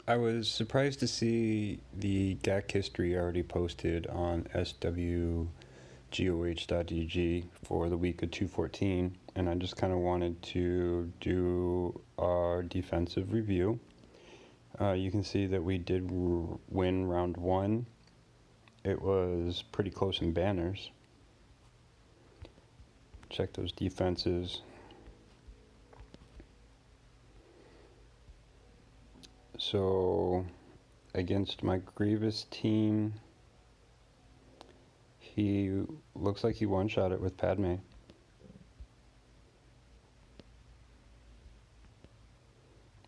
I was surprised to see the GAC history already posted on SWGOH.dg for the week of 214, and I just kind of wanted to do our defensive review. You can see that we did win round one. It was pretty close in banners. Check those defenses. So, against my Grievous team, he looks like he one-shot it with Padme.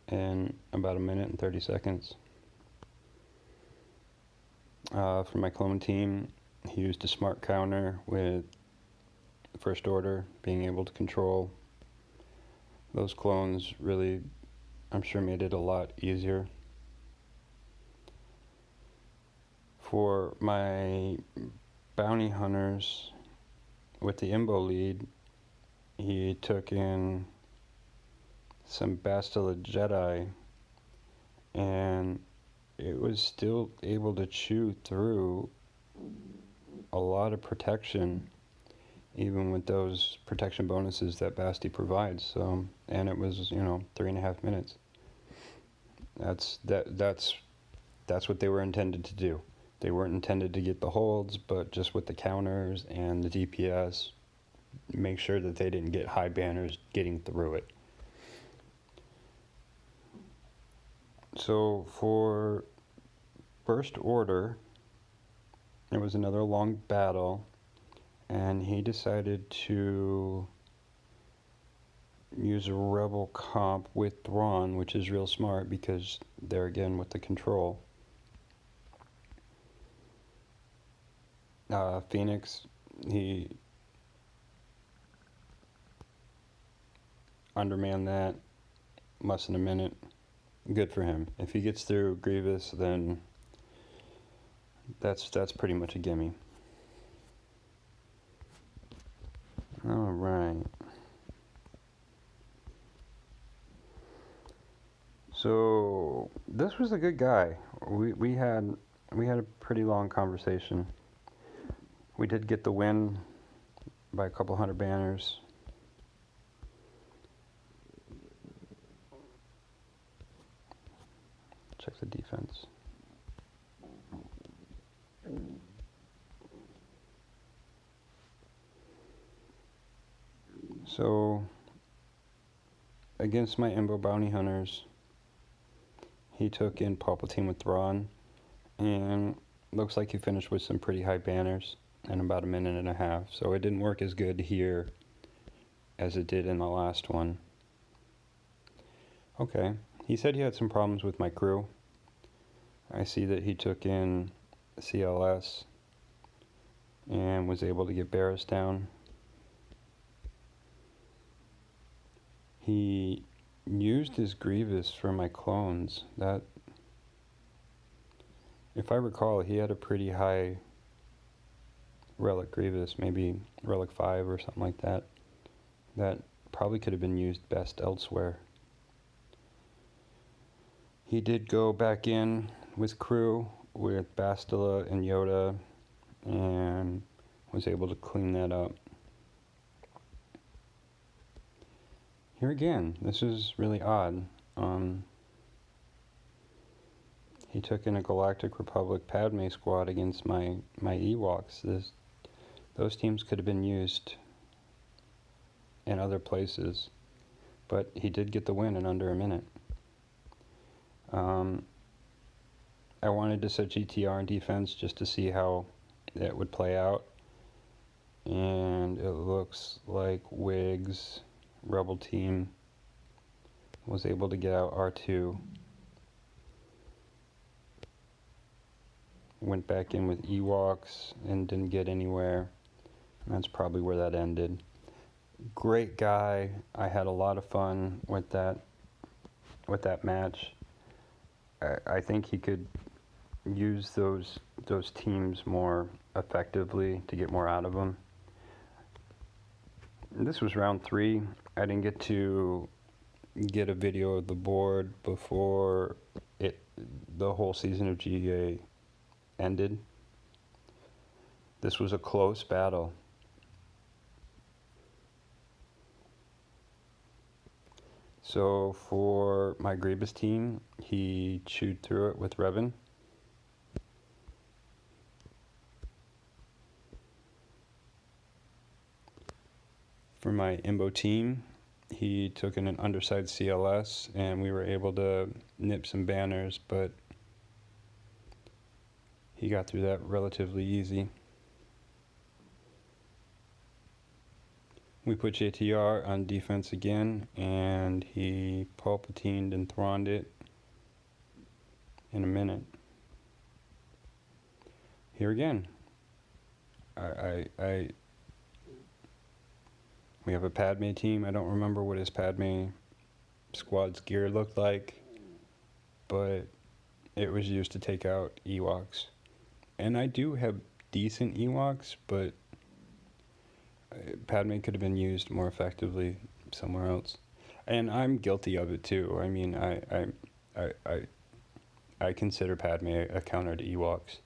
In about a minute and 30 seconds. For my clone team, he used a smart counter with First Order, being able to control those clones really, I'm sure, made it a lot easier. For my bounty hunters, with the Imbo lead, he took in some Bastila Jedi, and it was still able to chew through a lot of protection, even with those protection bonuses that Basti provides. So, and it was 3.5 minutes. That's what they were intended to do. They weren't intended to get the holds, but just with the counters and the DPS, make sure that they didn't get high banners getting through it. So for First Order, it was another long battle, and he decided to use a rebel comp with Thrawn, which is real smart because they're again with the control. Phoenix, he undermanned that less than a minute. Good for him. If he gets through Grievous, then that's pretty much a gimme. All right. So this was a good guy. We had a pretty long conversation. We did get the win by a couple hundred banners. Check the defense. So against my Imbo bounty hunters, he took in Palpatine with Thrawn, and looks like he finished with some pretty high banners in about a minute and a half. So it didn't work as good here as it did in the last one. Okay, he said he had some problems with my crew. I see that he took in CLS and was able to get Barris down. He used his Grievous for my clones. That, if I recall, he had a pretty high Relic Grievous, maybe Relic 5 or something like that. That probably could have been used best elsewhere. He did go back in with crew with Bastila and Yoda and was able to clean that up. Here again, this is really odd. He took in a Galactic Republic Padme squad against my Ewoks. Those teams could have been used in other places, but he did get the win in under a minute. I wanted to set GTR in defense just to see how that would play out, and it looks like Wig's Rebel team was able to get out R2. Went back in with Ewoks and didn't get anywhere. And that's probably where that ended. Great guy. I had a lot of fun with that match. I think he could use those teams more effectively to get more out of them. This was round 3. I didn't get to get a video of the board before the whole season of GA ended. This was a close battle. So for my Grievous team, he chewed through it with Revan. For my Imbo team, he took in an underside CLS, and we were able to nip some banners, but he got through that relatively easy. We put JTR on defense again, and he Palpatined and Thrawned it in a minute. Here again, we have a Padme team. I don't remember what his Padme squad's gear looked like, but it was used to take out Ewoks. And I do have decent Ewoks, but Padme could have been used more effectively somewhere else. And I'm guilty of it too. I mean, I consider Padme a counter to Ewoks.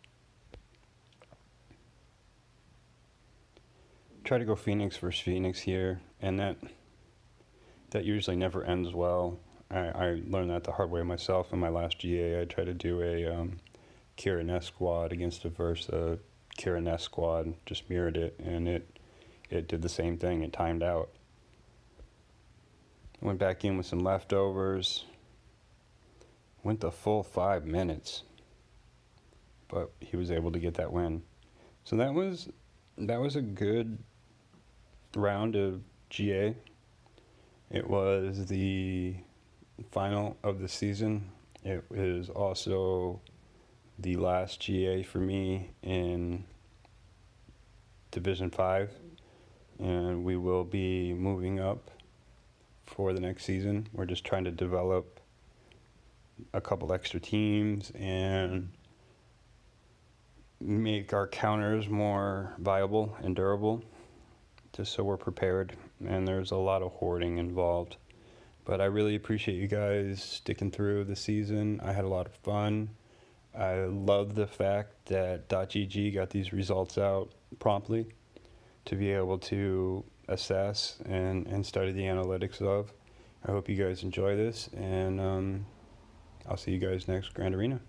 Try to go Phoenix versus Phoenix here, and that usually never ends well. I learned that the hard way myself in my last GA. I tried to do a Kira Ness squad against a Versa Kira Ness squad, just mirrored it, and it did the same thing. It timed out. Went back in with some leftovers. Went the full 5 minutes, but he was able to get that win. So that was a good round of GA. It was the final of the season. It is also the last GA for me in Division 5, and we will be moving up for the next season. We're just trying to develop a couple extra teams and make our counters more viable and durable, just so we're prepared. And there's a lot of hoarding involved, but I really appreciate you guys sticking through the season. I had a lot of fun. I love the fact that .gg got these results out promptly to be able to assess and study the analytics of. I hope you guys enjoy this, and I'll see you guys next Grand Arena.